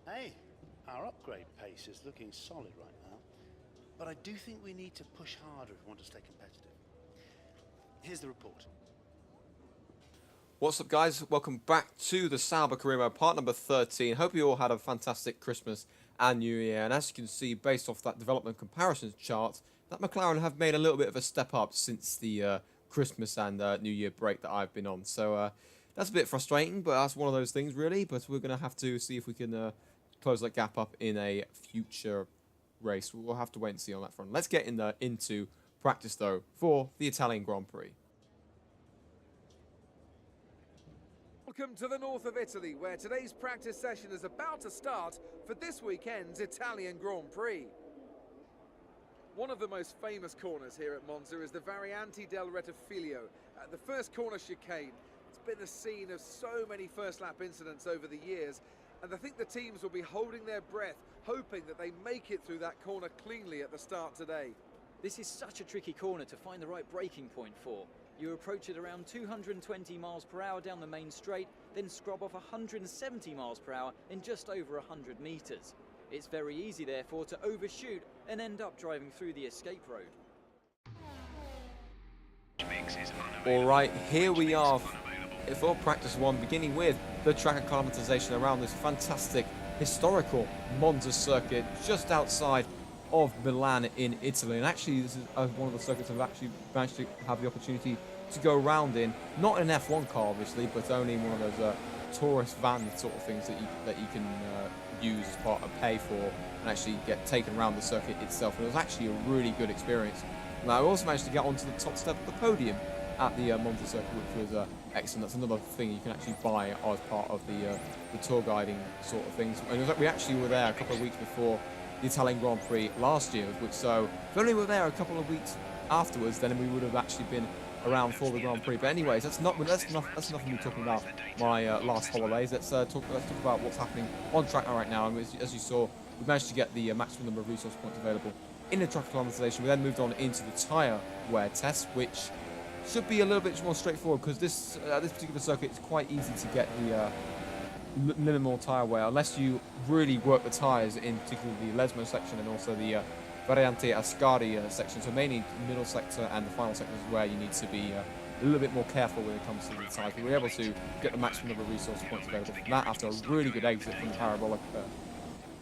Hey, our upgrade pace is looking solid right now, but I do think we need to push harder if we want to stay competitive. Here's the report. What's up, guys? Welcome back to the Sauber Career Mode, part number 13. Hope you all had a fantastic Christmas and New Year. And as you can see, based off that development comparisons chart, that McLaren have made a little bit of a step up since the Christmas and New Year break that I've been on. So that's a bit frustrating, but that's one of those things, really. But we're going to have to see if we can close that gap up in a future race. We'll have to wait and see on that front. Let's get into practice, though, for the Italian Grand Prix. Welcome to the north of Italy, where today's practice session is about to start for this weekend's Italian Grand Prix. One of the most famous corners here at Monza is the Variante del Rettifiglio, the first corner chicane. It's been the scene of so many first-lap incidents over the years, and I think the teams will be holding their breath, hoping that they make it through that corner cleanly at the start today. This is such a tricky corner to find the right braking point for. You approach it around 220 miles per hour down the main straight, then scrub off 170 miles per hour in just over 100 meters. It's very easy, therefore, to overshoot and end up driving through the escape road. Alright, here we are for practice one, beginning with the track acclimatization around this fantastic historical Monza circuit just outside of Milan in Italy. And actually, this is one of the circuits I've actually managed to have the opportunity to go around in. Not an F1 car, obviously, but only one of those tourist van sort of things that you can use as part of pay for and actually get taken around the circuit itself. And it was actually a really good experience. And I also managed to get onto the top step of the podium at the Monza circuit, which was excellent. That's another thing you can actually buy as part of the tour guiding sort of things. And it was like we actually were there a couple of weeks before the Italian Grand Prix last year, which so if only we were there a couple of weeks afterwards, then we would have actually been around for the Grand Prix. But anyways, that's enough of me talking about my last holidays. Let's talk about what's happening on track right now. And as you saw, we managed to get the maximum number of resource points available in the track acclimatization. We then moved on into the tyre wear test, which should be a little bit more straightforward because this particular circuit is quite easy to get the minimal tyre wear, unless you really work the tyres in particularly the Lesmo section and also the Variante Ascari section. So mainly the middle sector and the final sector is where you need to be a little bit more careful when it comes to the tyres. We were able to get the maximum number of resource points available from that after a really good exit from the parabolic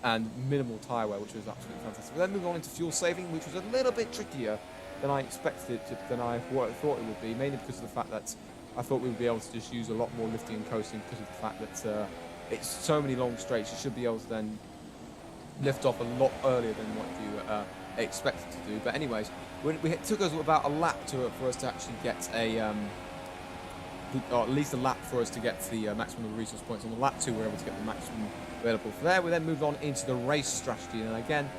and minimal tyre wear, which was absolutely fantastic. We then moved on into fuel saving, which was a little bit trickier than I expected it than I thought it would be, mainly because of the fact that I thought we would be able to just use a lot more lifting and coasting because of the fact that it's so many long straights. You should be able to then lift off a lot earlier than what you expected to do. But anyways, it took us about a lap for us to actually get or at least a lap for us to get the maximum resource points. On the lap 2, we were able to get the maximum available for there. We then moved on into the race strategy, and again,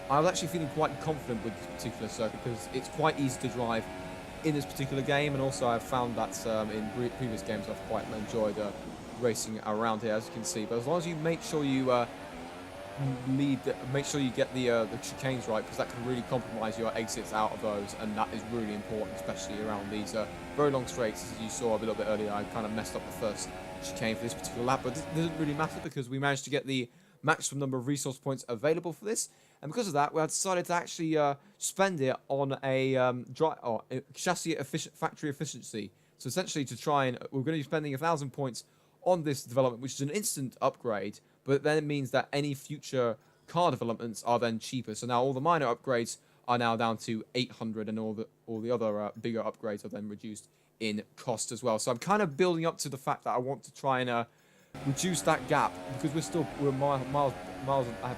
I was actually feeling quite confident with this particular circuit because it's quite easy to drive in this particular game, and also I've found that in previous games I've quite enjoyed racing around here, as you can see. But as long as you make sure you make sure you get the chicanes right, because that can really compromise your exits out of those, and that is really important, especially around these very long straights. As you saw a little bit earlier, I kind of messed up the first chicane for this particular lap, but it doesn't really matter because we managed to get the maximum number of resource points available for this, and because of that, we had decided to actually spend it on a chassis factory efficiency. So essentially, to try and we're going to be spending 1,000 points on this development, which is an instant upgrade, but then it means that any future car developments are then cheaper. So now all the minor upgrades are now down to 800, and all the other bigger upgrades are then reduced in cost as well. So I'm kind of building up to the fact that I want to try and reduce that gap, because we're miles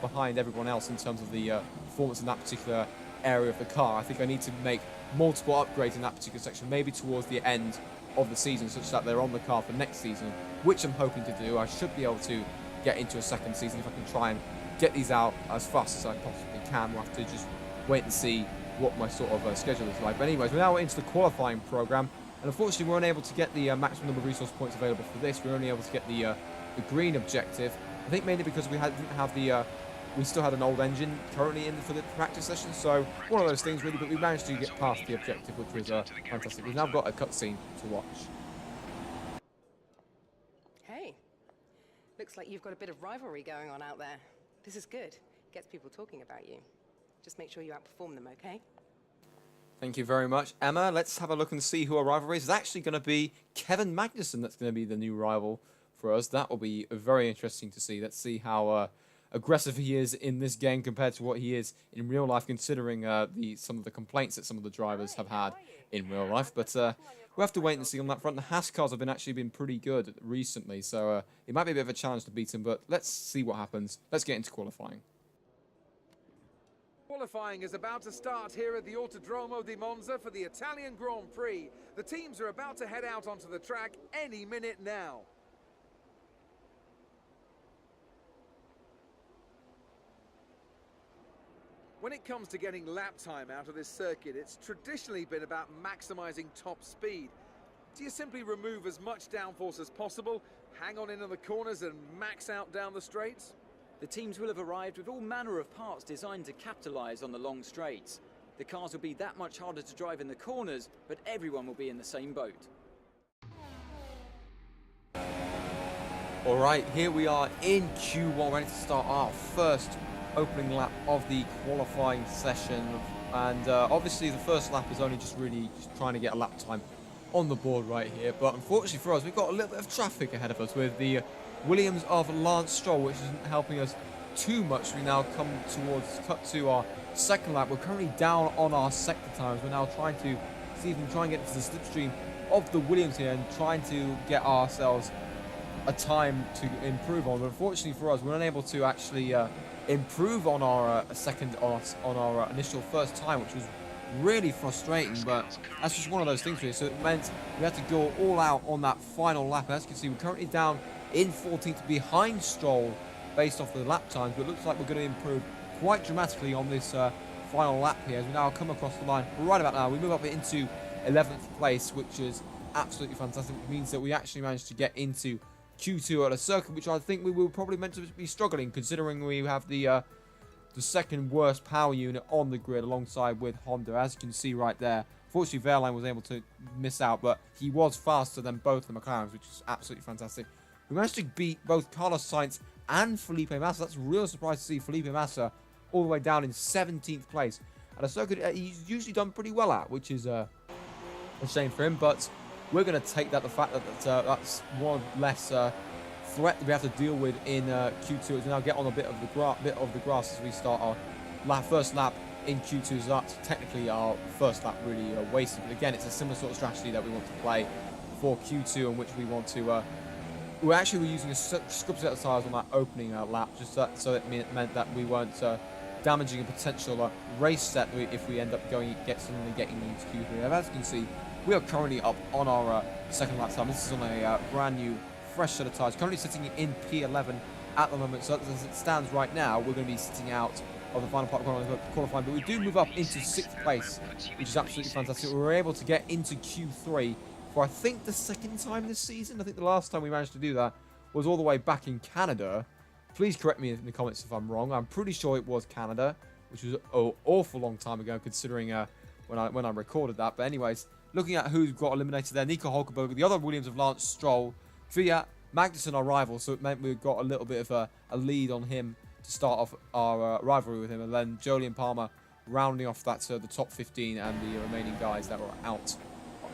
behind everyone else in terms of the performance in that particular area of the car. I think I need to make multiple upgrades in that particular section, maybe towards the end of the season, such that they're on the car for next season, which I'm hoping to do. I should be able to get into a second season if I can try and get these out as fast as I possibly can. We'll have to just wait and see what my sort of schedule is like. But anyways, we're now into the qualifying program, and unfortunately we weren't able to get the maximum number of resource points available for this. We were only able to get the green objective. I think mainly because we didn't have the we still had an old engine currently in for the practice session, so one of those things really, but we managed to get past the objective, which was fantastic. We've now got a cutscene to watch. Hey, Looks like you've got a bit of rivalry going on out there. This is good. Gets people talking about you. Just make sure you outperform them, okay? Thank you very much, Emma. Let's have a look and see who our rival is. It's actually going to be Kevin Magnussen that's going to be the new rival for us. That will be very interesting to see. Let's see how aggressive he is in this game compared to what he is in real life, considering some of the complaints that some of the drivers have had in real life. But we'll have to wait and see on that front. The Haas cars have actually been pretty good recently, so it might be a bit of a challenge to beat him, but let's see what happens. Let's get into qualifying. Qualifying is about to start here at the Autodromo di Monza for the Italian Grand Prix. The teams are about to head out onto the track any minute now. When it comes to getting lap time out of this circuit, it's traditionally been about maximizing top speed. Do you simply remove as much downforce as possible, hang on in the corners and max out down the straights? The teams will have arrived with all manner of parts designed to capitalise on the long straights. The cars will be that much harder to drive in the corners, but everyone will be in the same boat. Alright, here we are in Q1, ready to start our first opening lap of the qualifying session. And obviously the first lap is only just trying to get a lap time on the board right here. But unfortunately for us, we've got a little bit of traffic ahead of us with the Williams of Lance Stroll, which isn't helping us too much. We now cut to our second lap. We're currently down on our sector times. We're now trying to see if we can try and get into the slipstream of the Williams here and trying to get ourselves a time to improve on. But unfortunately for us, we're unable to actually improve on our our initial first time, which was really frustrating. But that's just one of those things really. So it meant we had to go all out on that final lap. As you can see, we're currently down in 14th behind Stroll based off the lap times, but it looks like we're going to improve quite dramatically on this final lap here as we now come across the line. Right about now, we move up into 11th place, which is absolutely fantastic. Which means that we actually managed to get into Q2 at a circuit which I think we were probably meant to be struggling, considering we have the second worst power unit on the grid alongside with Honda, as you can see right there. Fortunately, Verlaine was able to miss out, but he was faster than both the McLarens, which is absolutely fantastic. We managed to beat both Carlos Sainz and Felipe Massa. That's a real surprise to see Felipe Massa all the way down in 17th place at a circuit he's usually done pretty well at, which is a shame for him. But we're going to take that, the fact that that's one less threat that we have to deal with in Q2 as we now get on a bit of the grass as we start our first lap in Q2. So that's technically our first lap really wasted. But again, it's a similar sort of strategy that we want to play for Q2, in which we want to we're using a scrub set of tyres on that opening lap, just so it meant that we weren't damaging a potential race set if we end up suddenly getting into Q3. As you can see, we are currently up on our second lap time. This is on a brand new, fresh set of tyres. Currently sitting in P11 at the moment. So as it stands right now, we're going to be sitting out of the final part of qualifying. But we do move up into 6th place, which is absolutely fantastic. We were able to get into Q3 for I think the second time this season. I think the last time we managed to do that was all the way back in Canada. Please correct me in the comments if I'm wrong. I'm pretty sure it was Canada, which was an awful long time ago, considering when I recorded that. But anyways, looking at who got eliminated there, Nico Hulkenberg, the other Williams of Lance Stroll, Fiat, Magnussen, our rival. So it meant we got a little bit of a lead on him to start off our rivalry with him, and then Jolyon Palmer rounding off that the top 15 and the remaining guys that were out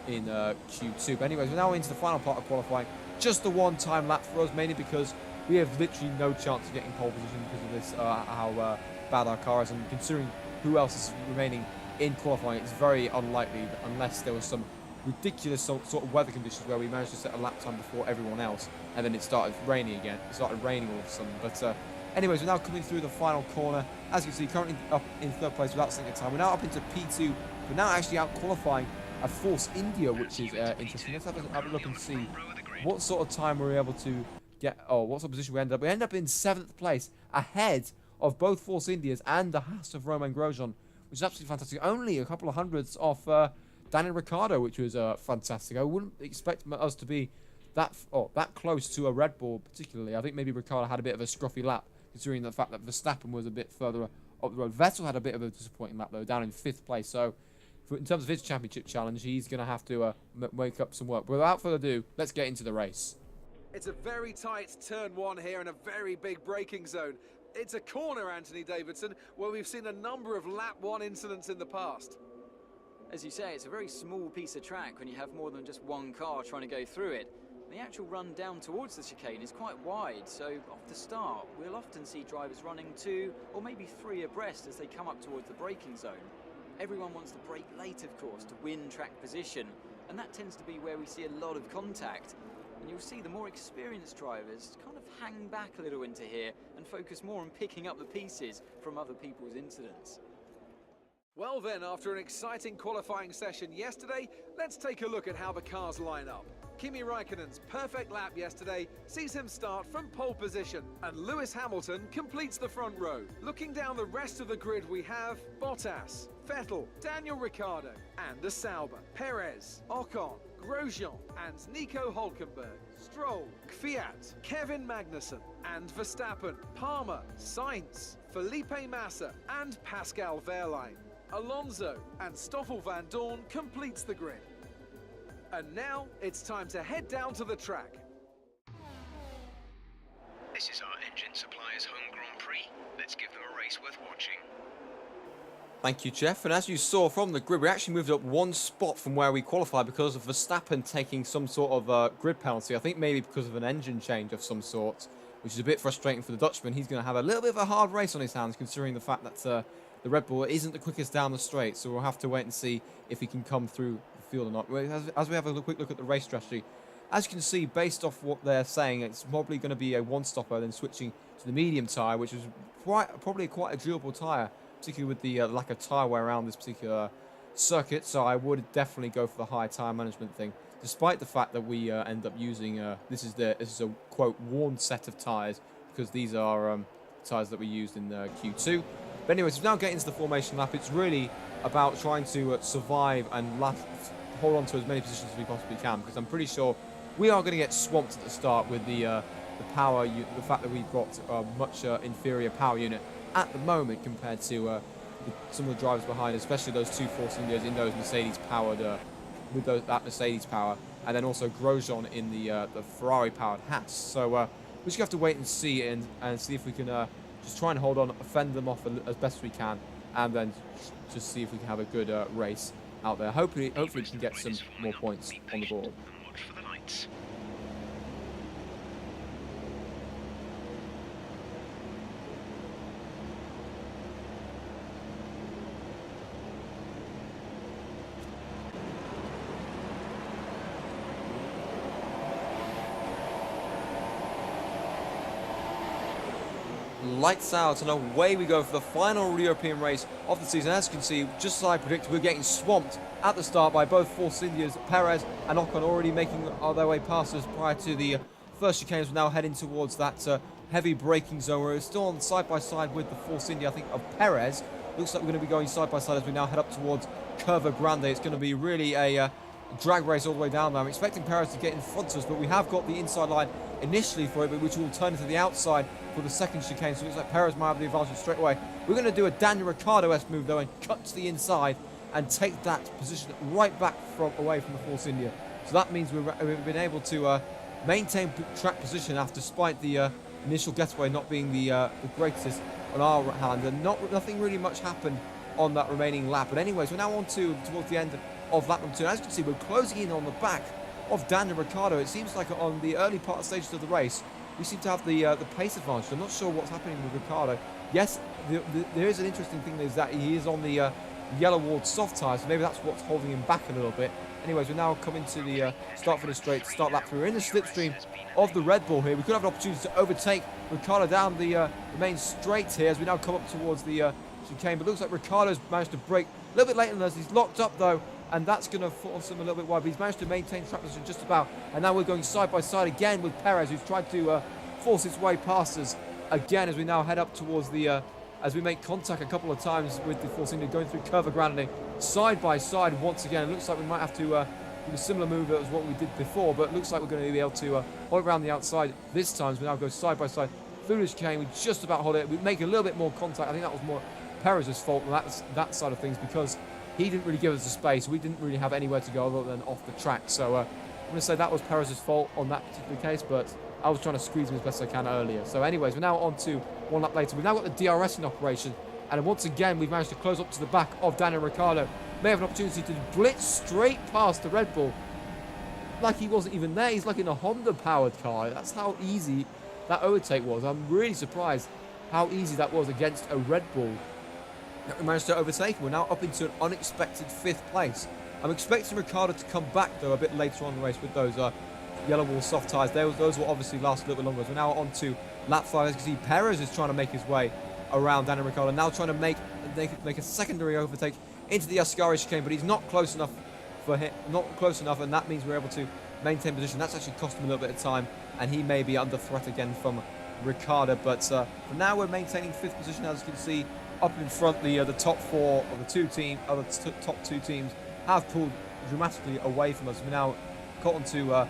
in Q2. But anyways, we're now into the final part of qualifying. Just the one-time lap for us, mainly because we have literally no chance of getting pole position because of this, how bad our car is, and considering who else is remaining in qualifying, it's very unlikely that unless there was some ridiculous sort of weather conditions where we managed to set a lap time before everyone else, and then it started raining again. It started raining all of a sudden. But anyways, we're now coming through the final corner. As you can see, currently up in 3rd place without second time. We're now up into P2. We're now actually out qualifying a Force India, which is interesting. Let's have a look and see what sort of time we're able to get. What sort of position we end up. We end up in 7th place, ahead of both Force Indias and the Haas of Romain Grosjean, which is absolutely fantastic. Only a couple of hundreds off Daniel Ricciardo, which was fantastic. I wouldn't expect us to be that close to a Red Bull, particularly. I think maybe Ricciardo had a bit of a scruffy lap, considering the fact that Verstappen was a bit further up the road. Vettel had a bit of a disappointing lap, though, down in 5th place. So in terms of his championship challenge, he's going to have to make up some work. But without further ado, let's get into the race. It's a very tight turn one here and a very big braking zone. It's a corner, Anthony Davidson, where we've seen a number of lap one incidents in the past. As you say, it's a very small piece of track when you have more than just one car trying to go through it. The actual run down towards the chicane is quite wide, so off the start, we'll often see drivers running 2 or maybe 3 abreast as they come up towards the braking zone. Everyone wants to brake late, of course, to win track position, and that tends to be where we see a lot of contact. And you'll see the more experienced drivers kind of hang back a little into here and focus more on picking up the pieces from other people's incidents. Well then, after an exciting qualifying session yesterday, let's take a look at how the cars line up. Kimi Raikkonen's perfect lap yesterday sees him start from pole position, and Lewis Hamilton completes the front row. Looking down the rest of the grid, we have Bottas, Vettel, Daniel Ricciardo, and a Sauber, Perez, Ocon, Grosjean, and Nico Hülkenberg, Stroll, Kvyat, Kevin Magnussen, and Verstappen, Palmer, Sainz, Felipe Massa, and Pascal Wehrlein. Alonso and Stoffel van Dorn completes the grid. And now it's time to head down to the track. This is our engine supplier's home Grand Prix. Let's give them a race worth watching. Thank you, Jeff. And as you saw from the grid, we actually moved up 1 spot from where we qualified because of Verstappen taking some sort of grid penalty. I think maybe because of an engine change of some sort, which is a bit frustrating for the Dutchman. He's going to have a little bit of a hard race on his hands, considering the fact that the Red Bull isn't the quickest down the straight. So we'll have to wait and see if he can come through the field or not. As we have a quick look at the race strategy, as you can see, based off what they're saying, it's probably going to be a one-stopper, then switching to the medium tyre, which is probably quite a durable tyre, particularly with the lack of tyre wear around this particular circuit. So I would definitely go for the high tyre management thing, despite the fact that we end up using this is a quote worn set of tyres, because these are tyres that we used in Q2. But anyways, now getting into the formation lap, it's really about trying to survive and hold on to as many positions as we possibly can, because I'm pretty sure we are going to get swamped at the start with the power, the fact that we've got a much inferior power unit at the moment compared to some of the drivers behind, especially those 2 Force Indias in those Mercedes powered, with that Mercedes power, and then also Grosjean in the Ferrari powered Haas. So we just have to wait and see see if we can just try and hold on, fend them off as best we can, and then just see if we can have a good race out there. Hopefully we can get some more points on the board. Watch for the lights. Lights out, and away we go for the final European race of the season. As you can see, just as I predicted, we're getting swamped at the start by both Force Indias, Perez and Ocon, already making their way past us prior to the first chicanes. We're now heading towards that heavy braking zone. We're still on side by side with the Force India, I think, of Perez. Looks like we're going to be going side by side as we now head up towards Curva Grande. It's going to be really a drag race all the way down there. I'm expecting Perez to get in front of us, but we have got the inside line initially for it, but which will turn into the outside for the second chicane, so it looks like Perez might have the advantage straight away. We're going to do a Daniel Ricciardo-esque move though and cut to the inside and take that position right back away from the Force India. So that means we've been able to maintain track position despite the initial getaway not being the greatest on our hand, and nothing really much happened on that remaining lap. But anyways, we're now on towards the end of lap number 2. As you can see, we're closing in on the back of Daniel Ricciardo. It seems like on the early part of stages of the race, we seem to have the pace advantage. I'm not sure what's happening with Ricciardo. Yes, there is an interesting thing, is that he is on the yellow walled soft tyres, so maybe that's what's holding him back a little bit. Anyways, we're now coming to the start for the straight, start lap 3. We're in the slipstream of the Red Bull here. We could have an opportunity to overtake Ricciardo down the main straight here as we now come up towards the chicane, but looks like Ricciardo's managed to brake a little bit later than us. He's locked up though, and that's going to force him a little bit wide, but he's managed to maintain track position just about, and now we're going side by side again with Perez, who's tried to force his way past us again as we now head up towards the as we make contact a couple of times with the Force India going through Curva Grande side by side once again. It looks like we might have to do a similar move as what we did before, but it looks like we're going to be able to hold around the outside this time as we now go side by side through this chicane. We just about hold it. We make a little bit more contact. I think that was more Perez's fault than that side of things, because he didn't really give us the space. We didn't really have anywhere to go other than off the track. So I'm going to say that was Perez's fault on that particular case, but I was trying to squeeze him as best I can earlier. So anyways, we're now on to one lap later. We've now got the DRS in operation, and once again, we've managed to close up to the back of Daniel Ricciardo. May have an opportunity to blitz straight past the Red Bull like he wasn't even there. He's like in a Honda-powered car. That's how easy that overtake was. I'm really surprised how easy that was against a Red Bull. We managed to overtake him. We're now up into an unexpected 5th place. I'm expecting Ricciardo to come back, though, a bit later on in the race with those yellow wall soft tyres. Those will obviously last a little bit longer. We're now on to lap 5. As you can see, Perez is trying to make his way around Daniel Ricciardo. Now trying to make a secondary overtake into the Ascari chicane, but he's not close enough for him. Not close enough, and that means we're able to maintain position. That's actually cost him a little bit of time, and he may be under threat again from Ricciardo. But for now, we're maintaining 5th position. As you can see, up in front, the top 4 of the top 2 teams have pulled dramatically away from us. We're now got onto the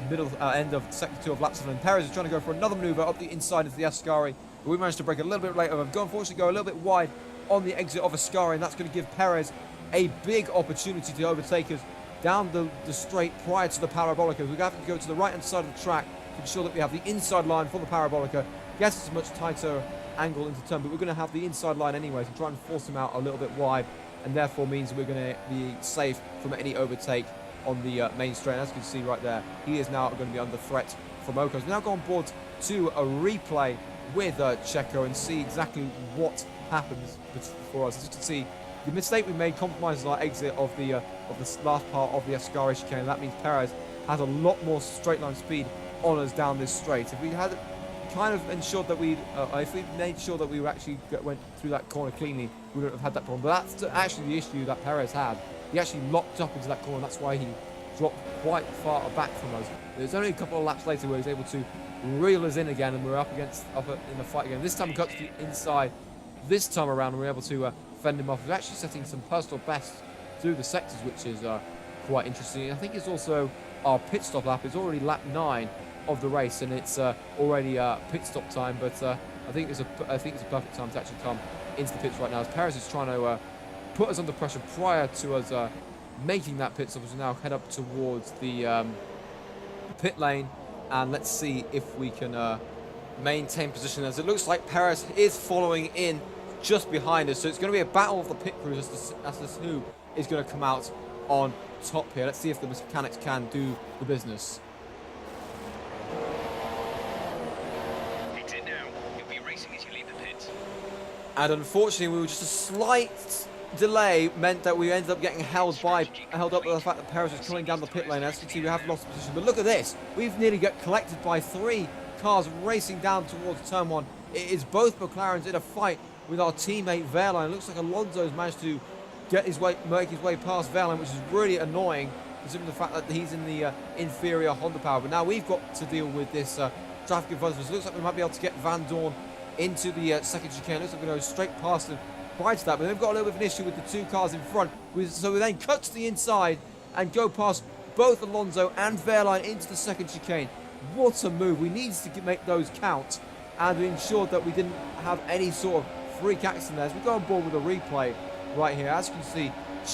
middle end of sector 2 of lap 7. Perez is trying to go for another maneuver up the inside of the Ascari, but we managed to break a little bit later. We've unfortunately go a little bit wide on the exit of Ascari, and that's going to give Perez a big opportunity to overtake us down the straight prior to the Parabolica. We're going to have to go to the right-hand side of the track to ensure that we have the inside line for the Parabolica. Yes, it's a much tighter angle into turn, but we're going to have the inside line anyway, to try and force him out a little bit wide, and therefore means we're going to be safe from any overtake on the main straight. And as you can see right there, he is now going to be under threat from Ocon. We've now gone board to a replay with Checo and see exactly what happens for us. As you can see, the mistake we made compromises our exit of the last part of the Ascari chicane. That means Perez has a lot more straight line speed on us down this straight. If we had kind of ensured that if we made sure that we actually went through that corner cleanly, we wouldn't have had that problem. But that's actually the issue that Perez had. He actually locked up into that corner. That's why he dropped quite far back from us. There's only a couple of laps later where he was able to reel us in again, and we're up in the fight again. This time we got to the inside. This time around, and we're able to fend him off. We're actually setting some personal bests through the sectors, which is quite interesting. I think it's also our pit stop lap. It's already lap 9 of the race, and it's already pit stop time. But I think it's a perfect time to actually come into the pits right now, as Perez is trying to put us under pressure prior to us making that pit stop. As we now head up towards the pit lane, and let's see if we can maintain position, as it looks like Perez is following in just behind us. So it's going to be a battle of the pit crews as to who is going to come out on top here. Let's see if the mechanics can do the business. Exit now. You'll be racing as you leave the pits. And unfortunately, we were just a slight delay meant that we ended up getting held up by the fact that Perez was coming down the pit lane. As you can see, we have lost position. But look at this. We've nearly got collected by 3 cars racing down towards turn 1. It is both McLarens in a fight with our teammate Verline. It looks like Alonso has managed to make his way past Verline, which is really annoying, considering the fact that he's in the inferior Honda power. But now we've got to deal with this traffic in front of us. It looks like we might be able to get Van Dorn into the second chicane. It looks like we're going to go straight past him prior to that, but they've got a little bit of an issue with the 2 cars in front. So we then cut to the inside and go past both Alonso and Verline into the second chicane. What a move. We needed to make those count, and we ensured that we didn't have any sort of freak accident there. As we go on board with a replay right here, as you can see,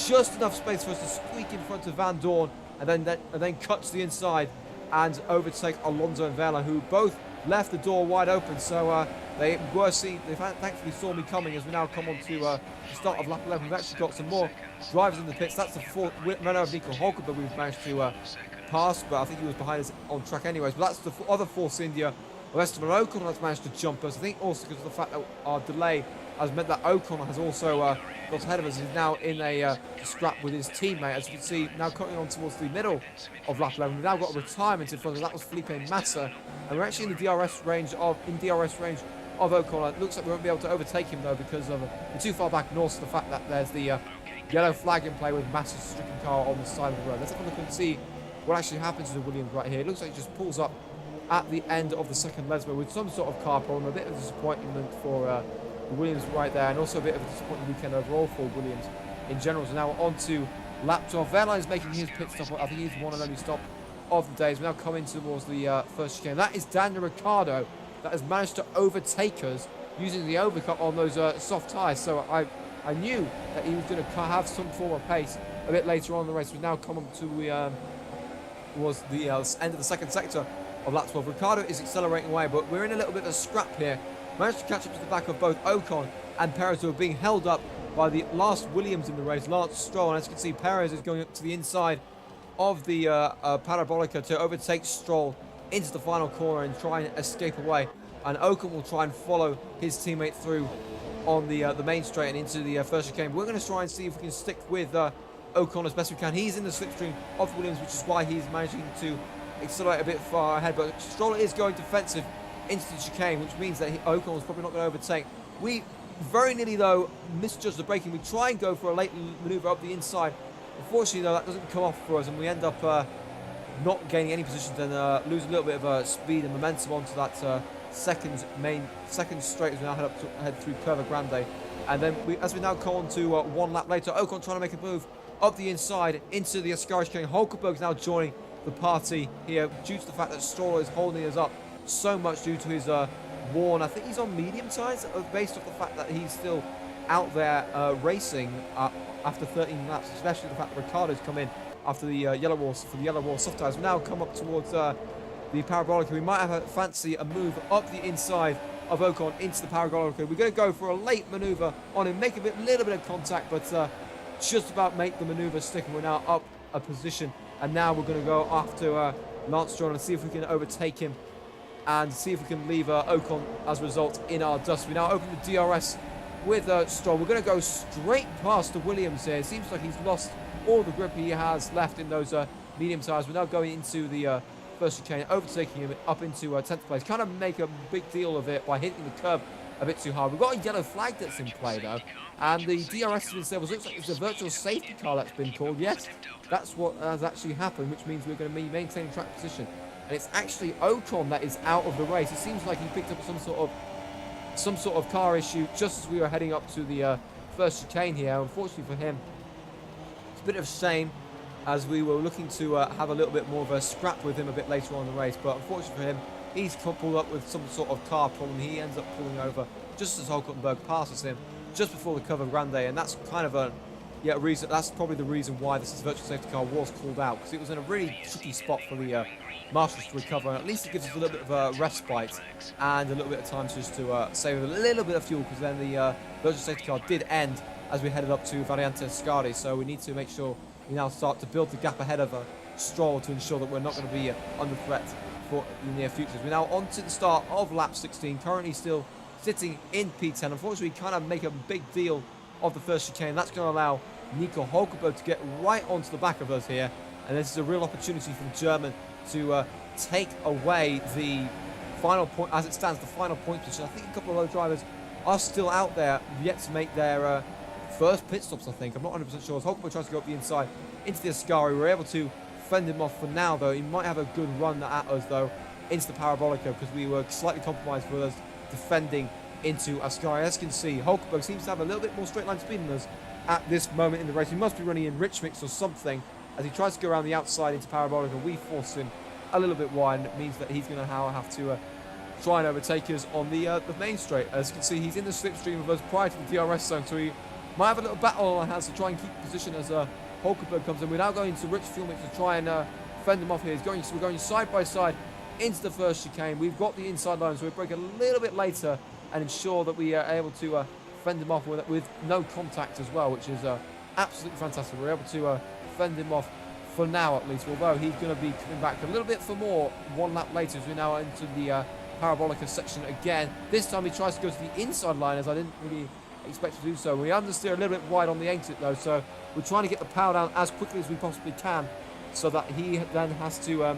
just enough space for us to squeak in front of Van Dorn, and then cut to the inside and overtake Alonso and Verline, who both left the door wide open. So they thankfully saw me coming. As we now come on to the start of lap 11, we've actually got some more drivers in the pits. That's the Renault of Nico Hulkenberg we've managed to pass, but I think he was behind us on track anyways. But that's the other Force India of Esteban Ocon that's managed to jump us. I think also because of the fact that our delay has meant that Ocon has also got ahead of us. He's now in a scrap with his teammate. As you can see, now coming on towards the middle of lap 11. We've now got a retirement in front of us. That was Felipe Massa, and we're actually in the DRS range of Ocon. It looks like we won't be able to overtake him though, because of we're too far back, and also the fact that there's the yellow flag in play with Massa's stricken car on the side of the road. Let's have a look and see what actually happens to the Williams right here. It looks like it just pulls up at the end of the second Lesmo with some sort of car problem. A bit of a disappointment for the Williams right there, and also a bit of a disappointing weekend overall for Williams in general. So now on to lap 12. Verline is making his pit stop. I think he's the one and only stop of the day. As we now come in towards the first chicane. That is Daniel Ricciardo that has managed to overtake us using the overcut on those soft tyres. So I knew that he was going to have some form of pace a bit later on in the race. We now come up to was the end of the second sector of lap 12. Ricciardo is accelerating away, but we're in a little bit of a scrap here. Managed to catch up to the back of both Ocon and Perez, who are being held up by the last Williams in the race, Lance Stroll. And as you can see, Perez is going up to the inside of the Parabolica to overtake Stroll into the final corner and try and escape away. And Ocon will try and follow his teammate through on the main straight and into the first chicane. We're going to try and see if we can stick with Ocon as best we can. He's in the slipstream of Williams, which is why he's managing to accelerate a bit far ahead. But Stroll is going defensive into the chicane, which means that Ocon is probably not going to overtake. We very nearly, though, misjudged the braking. We try and go for a late manoeuvre up the inside. Unfortunately, though, that doesn't come off for us, and we end up not gaining any positions and lose a little bit of speed and momentum onto that second straight as we now head through Curva Grande. And then as we now come on to 1 lap later, Ocon trying to make a move up the inside into the Ascari chicane. Hulkenberg is now joining the party here due to the fact that Stroll is holding us up so much due to his worn, I think he's on medium tyres, based off the fact that he's still out there racing after 13 laps, especially the fact that Ricciardo's come in after the yellow wall soft tyres. We now come up towards the Parabolica. We might have fancy a move up the inside of Ocon into the Parabolica. We're going to go for a late manoeuvre on him, make a little bit of contact, but just about make the manoeuvre stick, and we're now up a position. And now we're going to go after Lance Stroll and see if we can overtake him and see if we can leave Ocon as a result in our dust. We now open the DRS with Stroll. We're going to go straight past the Williams here. It seems like he's lost all the grip he has left in those medium tyres. We're now going into the first chicane, overtaking him up into 10th place. Kind of make a big deal of it by hitting the curb a bit too hard. We've got a yellow flag that's in play though, and the DRS has been disabled. Looks like it's a virtual safety car that's been called. Yes, that's what has actually happened, which means we're going to be maintaining track position. And it's actually Ocon that is out of the race. It seems like he picked up some sort of car issue just as we were heading up to the first chicane here. Unfortunately for him, it's a bit of a shame, as we were looking to have a little bit more of a scrap with him a bit later on in the race. But unfortunately for him, he's pulled up with some sort of car problem. He ends up pulling over just as Hulkenberg passes him just before the Curva Grande, and that's kind of a reason. That's probably the reason why this virtual safety car was called out, because it was in a really tricky spot for the marshals to recover. And at least it gives us a little bit of a respite and a little bit of time just to save a little bit of fuel, because then the virtual safety car did end as we headed up to Variante Ascari. So we need to make sure we now start to build the gap ahead of Stroll to ensure that we're not going to be under threat for the near future. We're now on to the start of lap 16, currently still sitting in P10. Unfortunately, we kind of make a big deal of the first chicane. That's going to allow Nico Hulkenberg to get right onto the back of us here, and this is a real opportunity for the German to take away the final point, as it stands, the final point position. I think a couple of other drivers are still out there yet to make their first pit stops, I think. I'm not 100% sure. As Hulkenberg tries to go up the inside into the Ascari, we're able to fend him off for now, though. He might have a good run at us, though, into the Parabolica, because we were slightly compromised with us defending into Ascari. As you can see, Hulkenberg seems to have a little bit more straight line speed than us at this moment in the race. He must be running in rich mix or something as he tries to go around the outside into Parabolica. We force him a little bit wide, and it means that he's going to have to try and overtake us on the main straight. As you can see, he's in the slipstream of us prior to the DRS zone, so he might have a little battle on our hands to try and keep position as Hulkenberg comes in. We're now going to rich fuel mix to try and fend him off here. So we're going side by side into the first chicane. We've got the inside line, so we break a little bit later and ensure that we are able to fend him off with no contact as well, which is absolutely fantastic. We're able to fend him off for now, at least, although he's going to be coming back a little bit for more 1 lap later as we now enter the Parabolica section again. This time he tries to go to the inside line, as I didn't really expect to do so. We understeer a little bit wide on the exit, though, so we're trying to get the power down as quickly as we possibly can, so that he then has to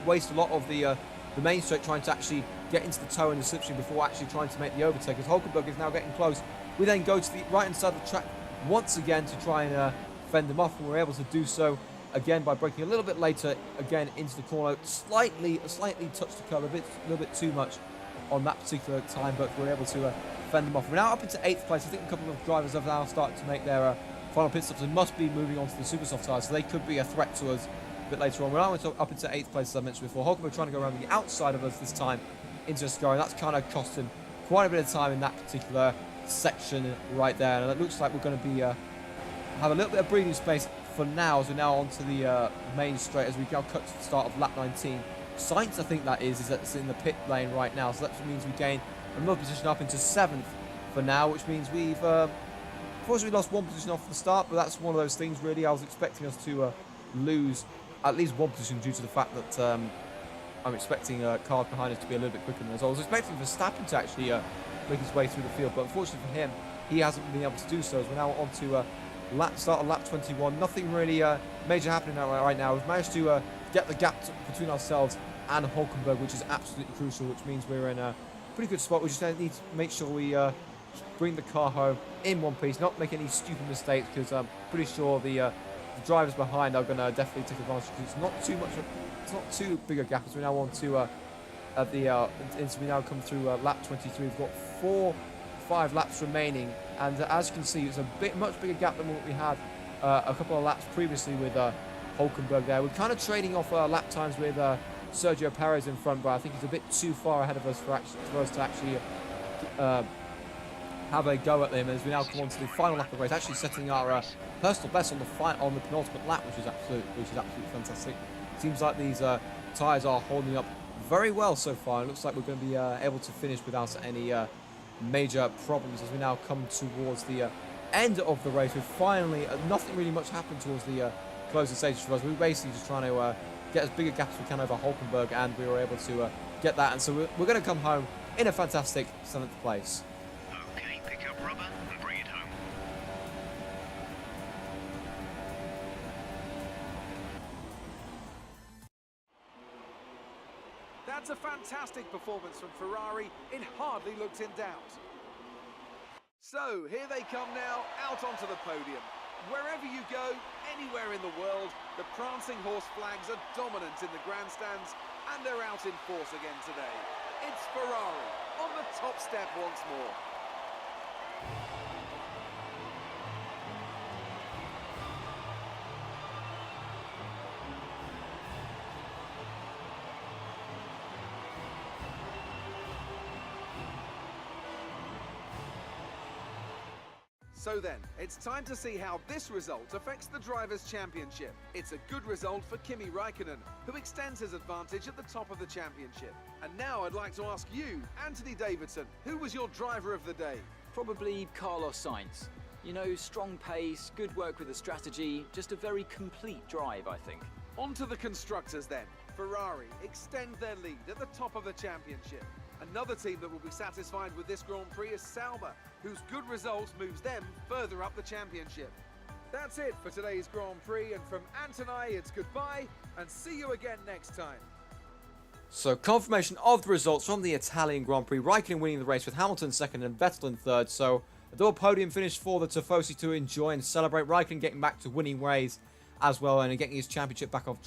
waste a lot of the main straight trying to actually get into the toe in the slipstream before actually trying to make the overtake. As Hulkenberg is now getting close, we then go to the right hand side of the track once again to try and fend him off, and we're able to do so again by breaking a little bit later again into the corner. Slightly touched the curb a little bit too much on that particular time, but we're able to fend them off. We're now up into 8th place. I think a couple of drivers have now started to make their final pit stops and must be moving on to the super soft tyres, so they could be a threat to us a bit later on. We're now up into 8th place, as I mentioned before. Hulkenberg trying to go around the outside of us this time into Ascari, and that's kind of cost him quite a bit of time in that particular section right there. And it looks like we're going to be have a little bit of breathing space for now, as we're now onto the main straight, as we now cut to the start of lap 19. Sainz, I think that is that's in the pit lane right now, so that means we gain another position up into 7th for now, which means we've unfortunately lost 1 position off the start, but that's one of those things really. I was expecting us to lose at least 1 position due to the fact that I'm expecting cars behind us to be a little bit quicker than us. I was expecting Verstappen to actually make his way through the field, but unfortunately for him, he hasn't been able to do so. As we're now on to start of lap 21. Nothing really major happening right now. We've managed to get the gap between ourselves and Hulkenberg, which is absolutely crucial, which means we're in a pretty good spot. We just need to make sure we bring the car home in one piece, not make any stupid mistakes, because I'm pretty sure the drivers behind are going to definitely take advantage, because it's not too big a gap. As we now on to as we now come through lap 23. We've got 4-5 laps remaining, and as you can see, it's a much bigger gap than what we had a couple of laps previously with Hulkenberg there. We're kind of trading off lap times with Sergio Perez in front, but I think he's a bit too far ahead of us for us to actually have a go at them, as we now come on to the final lap of the race, actually setting our personal best on the penultimate lap, which is absolutely fantastic. Seems like these tyres are holding up very well so far. It looks like we're going to be able to finish without any major problems as we now come towards the end of the race. With finally nothing really much happened towards the closing stages for us. We were basically just trying to get as big a gap as we can over Hulkenberg, and we were able to get that. And so we're going to come home in a fantastic 7th place. Okay, pick up rubber and bring it home. That's a fantastic performance from Ferrari. It hardly looked in doubt. So, here they come now, out onto the podium. Wherever you go, anywhere in the world, the prancing horse flags are dominant in the grandstands, and they're out in force again today. It's Ferrari on the top step once more. So then, it's time to see how this result affects the Drivers' Championship. It's a good result for Kimi Raikkonen, who extends his advantage at the top of the championship. And now I'd like to ask you, Anthony Davidson, who was your driver of the day? Probably Carlos Sainz. You know, strong pace, good work with the strategy, just a very complete drive, I think. On to the constructors then. Ferrari extend their lead at the top of the championship. Another team that will be satisfied with this Grand Prix is Sauber, whose good result moves them further up the championship. That's it for today's Grand Prix, and from Ant and I, it's goodbye, and see you again next time. So, confirmation of the results from the Italian Grand Prix. Raikkonen winning the race with Hamilton 2nd and Vettel in 3rd. So, a double podium finish for the Tifosi to enjoy and celebrate. Raikkonen getting back to winning ways as well, and getting his championship back off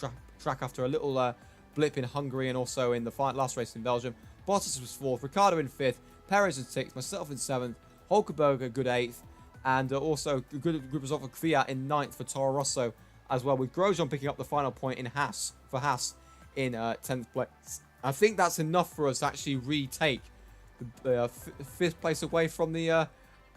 track after a little blip in Hungary and also in the last race in Belgium. Bottas was 4th, Ricciardo in 5th, Perez in 6th, myself in 7th, Hulkenberg a good 8th, and also a good result for Kvyat in 9th for Toro Rosso as well, with Grosjean picking up the final point in Haas in 10th place. I think that's enough for us to actually retake the 5th place away from the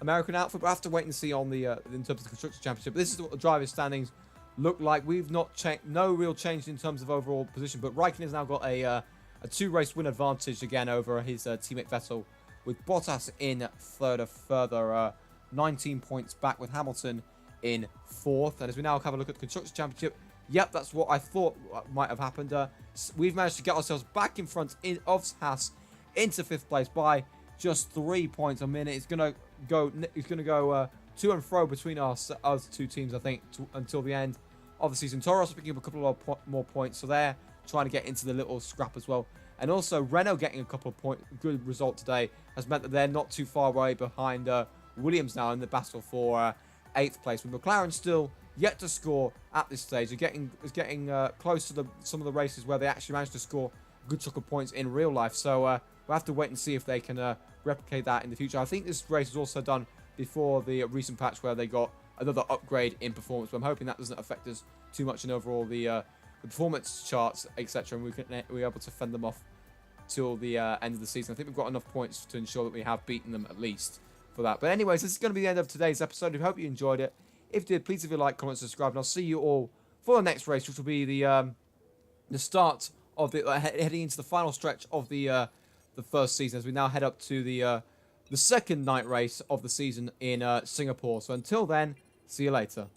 American outfit, but I have to wait and see on the in terms of the Constructors' Championship. This is what the drivers' standings look like. We've not changed, no real change in terms of overall position, but Raikkonen has now got a 2-race win advantage again over his teammate Vettel, with Bottas in 3rd, a further 19 points back, with Hamilton in 4th. And as we now have a look at the Constructors' Championship, yep, that's what I thought might have happened. We've managed to get ourselves back in front of Haas into 5th place by just 3 points. I mean, it's gonna go to and fro between us two teams, I think, until the end of the season. Toro Rosso picking up a couple of more points, so they're trying to get into the little scrap as well. And also Renault getting a couple of points, good result today, has meant that they're not too far away behind Williams now in the battle for 8th place. With McLaren still yet to score at this stage. They're getting close to some of the races where they actually managed to score a good chunk of points in real life. So we'll have to wait and see if they can replicate that in the future. I think this race was also done before the recent patch where they got another upgrade in performance, but I'm hoping that doesn't affect us too much in overall the performance charts, etc., and we're able to fend them off till the end of the season. I think we've got enough points to ensure that we have beaten them at least for that. But anyways, this is going to be the end of today's episode. I hope you enjoyed it. If you did, please leave a like, comment, subscribe, and I'll see you all for the next race, which will be the start of the heading into the final stretch of the first season, as we now head up to the second night race of the season in Singapore. So until then, see you later.